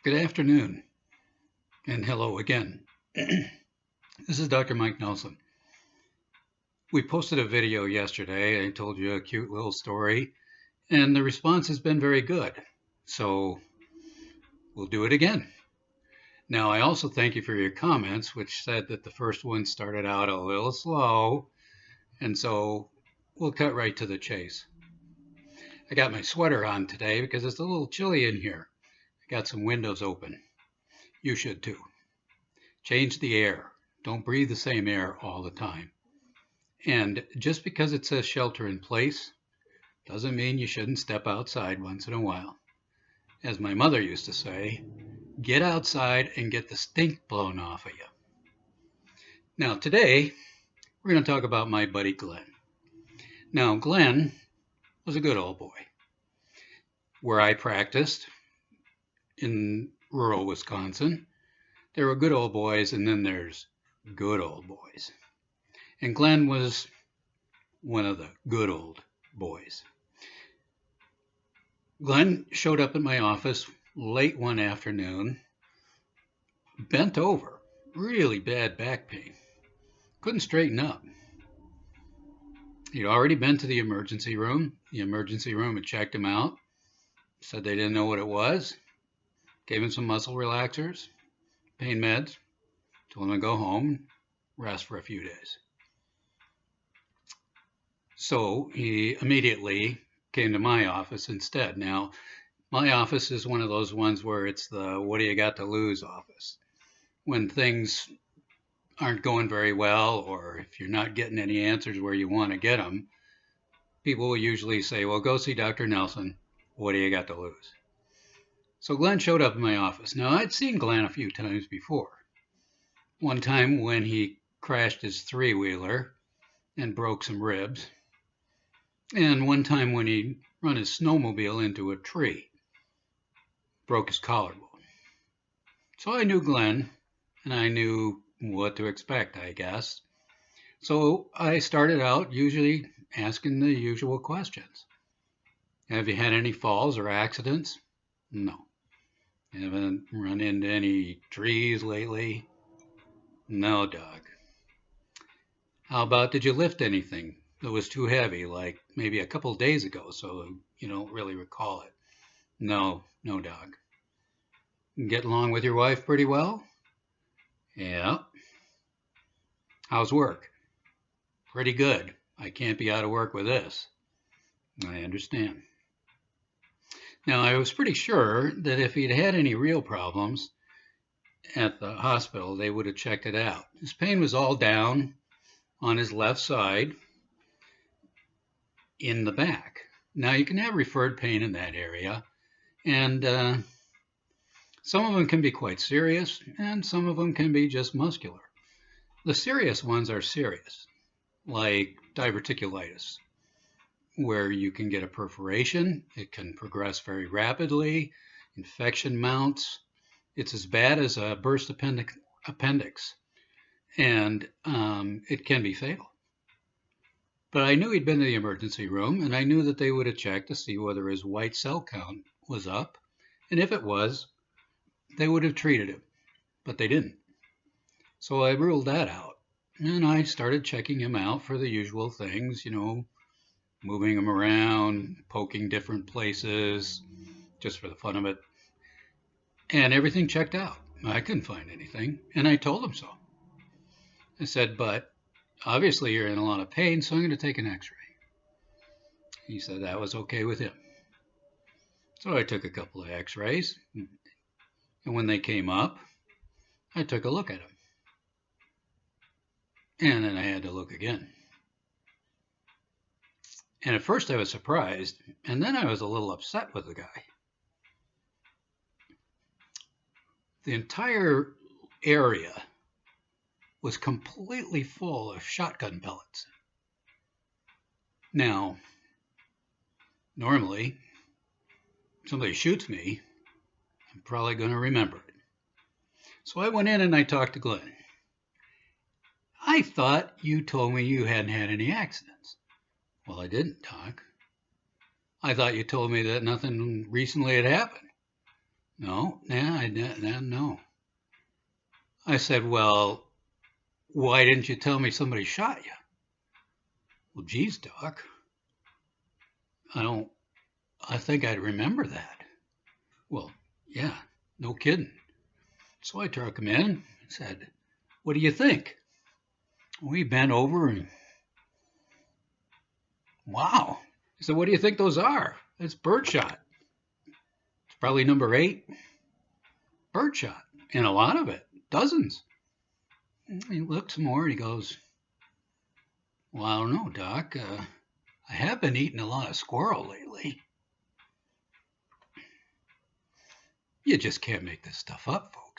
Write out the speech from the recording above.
Good afternoon, and hello again. This is Dr. Mike Nelson. We posted a video yesterday. I told you a cute little story, and the response has been very good. So we'll do it again. Now, I also thank you for your comments, which said that the first one started out a little slow, and so we'll cut right to the chase. I got my sweater on today because it's a little chilly in here. I got some windows open. You should too. Change the air. Don't breathe the same air all the time. And just because it says shelter in place doesn't mean you shouldn't step outside once in a while. As my mother used to say, get outside and get the stink blown off of you. Now today, we're going to talk about my buddy Glen. Now Glen was a good old boy. Where I practiced in rural Wisconsin, there were good old boys and then there's good old boys. And Glen was one of the good old boys. Glen showed up at my office late one afternoon, bent over, really bad back pain. Couldn't straighten up. He'd already been to the emergency room. The emergency room had checked him out, said they didn't know what it was, gave him some muscle relaxers, pain meds, told him to go home, rest for a few days. So he immediately came to my office instead. Now, my office is one of those ones where it's the what do you got to lose office. When things aren't going very well, or if you're not getting any answers where you want to get them, people will usually say, well, go see Dr. Nelson. What do you got to lose? So Glen showed up in my office. Now, I'd seen Glen a few times before. One time when he crashed his three-wheeler and broke some ribs. And one time when he run his snowmobile into a tree, broke his collarbone. So I knew Glen, and I knew what to expect, I guess. So I started out usually asking the usual questions. Have you had any falls or accidents? No. Haven't run into any trees lately? No, Doc. How about, did you lift anything that was too heavy, like maybe a couple days ago, so you don't really recall it? No, Doc. Get along with your wife pretty well? Yeah. How's work? Pretty good. I can't be out of work with this. I understand. Now, I was pretty sure that if he'd had any real problems at the hospital, they would have checked it out. His pain was all down on his left side in the back. Now, you can have referred pain in that area, and some of them can be quite serious, and some of them can be just muscular. The serious ones are serious, like diverticulitis, where you can get a perforation. It can progress very rapidly. Infection mounts. It's as bad as a burst appendix, and it can be fatal. But I knew he'd been to the emergency room, and I knew that they would have checked to see whether his white cell count was up, and if it was, they would have treated him, but they didn't. So I ruled that out, and I started checking him out for the usual things, moving him around, poking different places, just for the fun of it. And everything checked out. I couldn't find anything, and I told him so. I said, but obviously you're in a lot of pain, so I'm going to take an x-ray. He said that was okay with him. So I took a couple of x-rays, and when they came up, I took a look at them. And then I had to look again. And at first I was surprised, and then I was a little upset with the guy. The entire area was completely full of shotgun pellets. Now, normally, if somebody shoots me, I'm probably going to remember it. So I went in and I talked to Glen. I thought you told me you hadn't had any accidents. Well, I didn't, Doc. I thought you told me that nothing recently had happened. No, yeah, I didn't know. I said, well, why didn't you tell me somebody shot you? Well, geez, Doc, I don't, I think I'd remember that. Well, yeah, no kidding. So I took him in and said, what do you think? We bent over and, wow. He said, what do you think those are? It's birdshot. It's probably number 8 birdshot. And a lot of it, dozens. And he looked some more and he goes, well, I don't know, Doc. I have been eating a lot of squirrel lately. You just can't make this stuff up, folks.